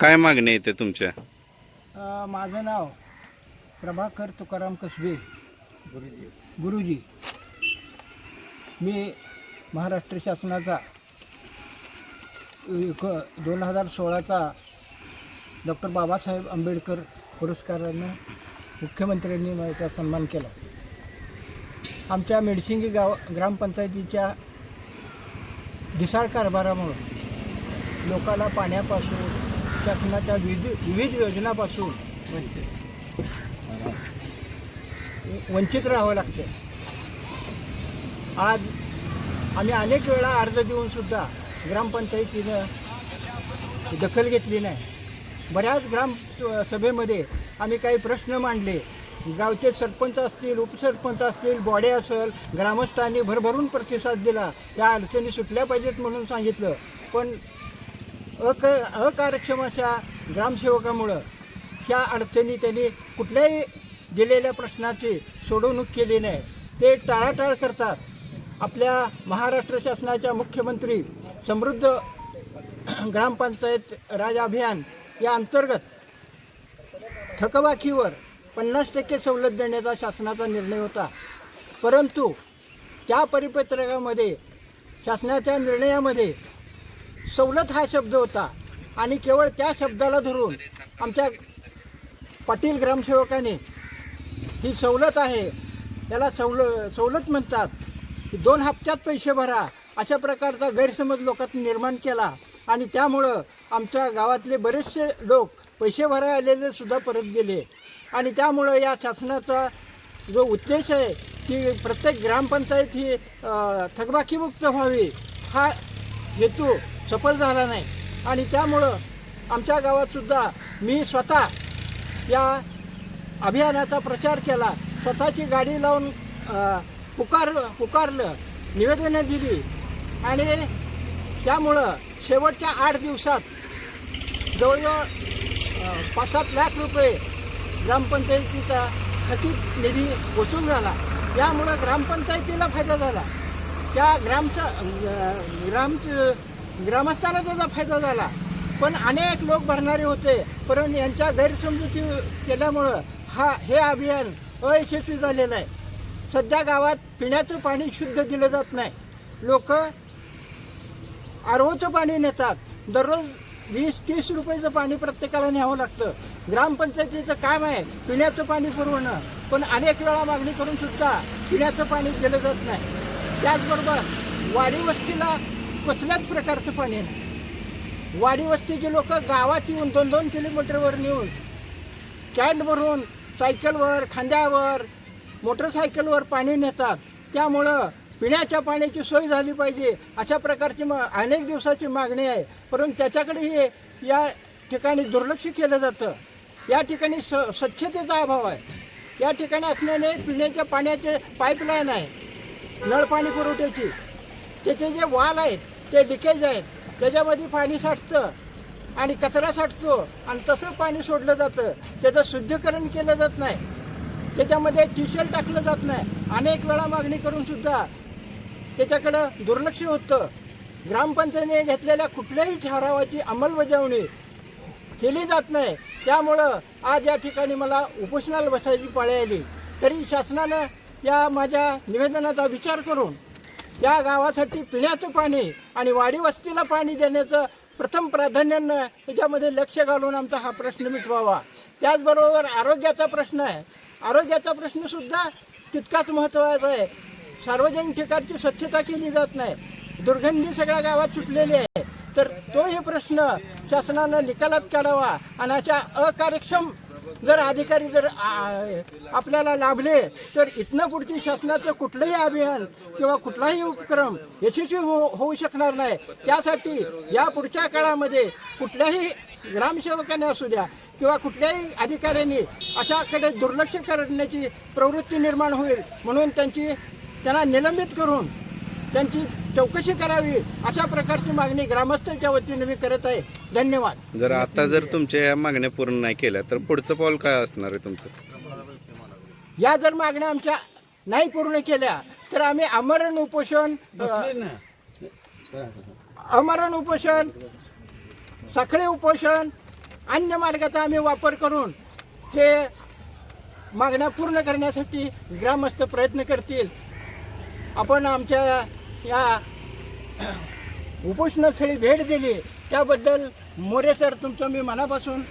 काय मागणी येते तुमच्या? माझं नाव प्रभाकर तुकाराम कसबे गुरुजी. मी महाराष्ट्र शासनाचा 2016चा डॉक्टर बाबासाहेब आंबेडकर पुरस्कारानं मुख्यमंत्र्यांनी माझा सन्मान केला. आमच्या मेडशिंगी ग्रामपंचायतीच्या ढिसाळ कारभारामुळं लोकाला पाण्यापासून शासनाच्या विविध योजनापासून वंचित राहावं लागतं. आज आम्ही अनेक वेळा अर्ज देऊनसुद्धा ग्रामपंचायतीनं दखल घेतली नाही. बऱ्याच ग्रामसभेमध्ये आम्ही काही प्रश्न मांडले. गावचे सरपंच असतील, उपसरपंच असतील, बॉडी असेल, ग्रामस्थांनी भरभरून प्रतिसाद दिला. त्या अडचणी सुटल्या पाहिजेत म्हणून सांगितलं. पण अकार्यक्षम अशा ग्रामसेवकामुळं ह्या अडचणी त्यांनी कुठल्याही दिलेल्या प्रश्नाची सोडवणूक केली नाही. ते टाळाटाळ करतात. आपल्या महाराष्ट्र शासनाच्या मुख्यमंत्री समृद्ध ग्रामपंचायत राज अभियान या अंतर्गत थकबाकीवर 50% सवलत देण्याचा शासनाचा निर्णय होता. परंतु त्या परिपत्रकामध्ये शासनाच्या निर्णयामध्ये सवलत हा शब्द होता आणि केवळ त्या शब्दाला धरून आमच्या पाटील ग्रामसेवकाने ही सवलत आहे, याला सवलत म्हणतात, 2 हप्त्यात पैसे भरा, अशा प्रकारचा गैरसमज लोकात निर्माण केला. आणि त्यामुळं आमच्या गावातले बरेचसे लोक पैसे भरायला आलेले सुद्धा परत गेले. आणि त्यामुळं या शासनाचा जो उद्देश आहे की प्रत्येक ग्रामपंचायत ही थकबाकीमुक्त व्हावी, हा हेतू सफल झाला नाही. आणि त्यामुळं आमच्या गावातसुद्धा मी स्वतः या अभियानाचा प्रचार केला. स्वतःची गाडी लावून पुकारलं, निवेदनं दिली. आणि त्यामुळं शेवटच्या 8 दिवसात जवळजवळ 5-7 लाख रुपये ग्रामपंचायतीचा थकीत निधी वसूल झाला. यामुळं ग्रामपंचायतीला फायदा झाला, त्या ग्रामस्थांना त्याचा फायदा झाला. पण अनेक लोक भरणारे होते, परंतु यांच्या गैरसमजुती केल्यामुळं हे अभियान अयशस्वी झालेलं आहे. सध्या गावात पिण्याचं पाणी शुद्ध दिलं जात नाही. लोक आरओचं पाणी नेतात. दररोज 20-30 रुपयाचं पाणी प्रत्येकाला न्यावं लागतं. ग्रामपंचायतीचं काम आहे पिण्याचं पाणी पुरवणं, पण अनेक वेळा मागणी करूनसुद्धा पिण्याचं पाणी दिलं जात नाही. त्याचबरोबर वाडी वस्तीला कसल्याच प्रकारचं पाणी नाही. वाडी वस्तीचे लोक गावात येऊन 2-2 किलोमीटरवर नेऊन कॅन भरून सायकलवर, खांद्यावर, मोटरसायकलवर पाणी नेतात. त्यामुळं पिण्याच्या पाण्याची सोय झाली पाहिजे, अशा प्रकारची अनेक दिवसाची मागणी आहे. परंतु त्याच्याकडेही या ठिकाणी दुर्लक्ष केलं जातं. या ठिकाणी स्वच्छतेचा अभाव आहे. या ठिकाणी असल्याने पिण्याच्या पाण्याचे पाईपलाईन आहे, नळपाणी पुरवठ्याची, त्याचे जे वाल आहेत ते लिकेज आहेत, त्याच्यामध्ये पाणी साठतं आणि कचरा साठतो आणि तसं पाणी सोडलं जातं. त्याचं शुद्धीकरण केलं जात नाही, त्याच्यामध्ये टिशेल टाकलं जात नाही. अनेक वेळा मागणी करूनसुद्धा त्याच्याकडं दुर्लक्ष होतं. ग्रामपंचायतीने घेतलेल्या कुठल्याही ठरावाची अंमलबजावणी केली जात नाही. त्यामुळं आज या ठिकाणी मला उपोषणाला बसायची पाळी आली. तरी शासनानं या माझ्या निवेदनाचा विचार करून या गावासाठी पिण्याचं पाणी आणि वाडी वस्तीला पाणी देण्याचं प्रथम प्राधान्यानं याच्यामध्ये लक्ष घालून आमचा हा प्रश्न मिटवावा. त्याचबरोबर आरोग्याचा प्रश्न आहे. आरोग्याचा प्रश्नसुद्धा तितकाच महत्त्वाचा आहे. सार्वजनिक ठिकाणची स्वच्छता केली जात नाही, दुर्गंधी सगळ्या गावात सुटलेली आहे. तर तोही प्रश्न शासनानं निकालात काढावा. आणि अशा अकार्यक्षम जर अधिकारी जर आपल्याला लाभले तर इथनं पुढची शासनाचं कुठलंही अभियान किंवा कुठलाही उपक्रम यशस्वी होऊ शकणार नाही. त्यासाठी या पुढच्या काळामध्ये कुठल्याही ग्रामसेवकाने असू द्या किंवा कुठल्याही अधिकाऱ्यांनी अशाकडे दुर्लक्ष करण्याची प्रवृत्ती निर्माण होईल, म्हणून त्यांना निलंबित करून त्यांची चौकशी करावी, अशा प्रकारची मागणी ग्रामस्थांच्या वतीने मी करत आहे. धन्यवाद. जर तुमच्या या मागण्या पूर्ण नाही केल्या तर पुढचं पाऊल काय असणार आहे तुमचं? या जर मागण्या आमच्या नाही पूर्ण केल्या तर आम्ही आमरण उपोषण, साखळी उपोषण अन्य मार्गाचा आम्ही वापर करून हे मागण्या पूर्ण करण्यासाठी ग्रामस्थ प्रयत्न करतील. आपण आमच्या या उपोषणस्थळी भेट दिली त्याबद्दल मोरे सर तुमचं मी मनापासून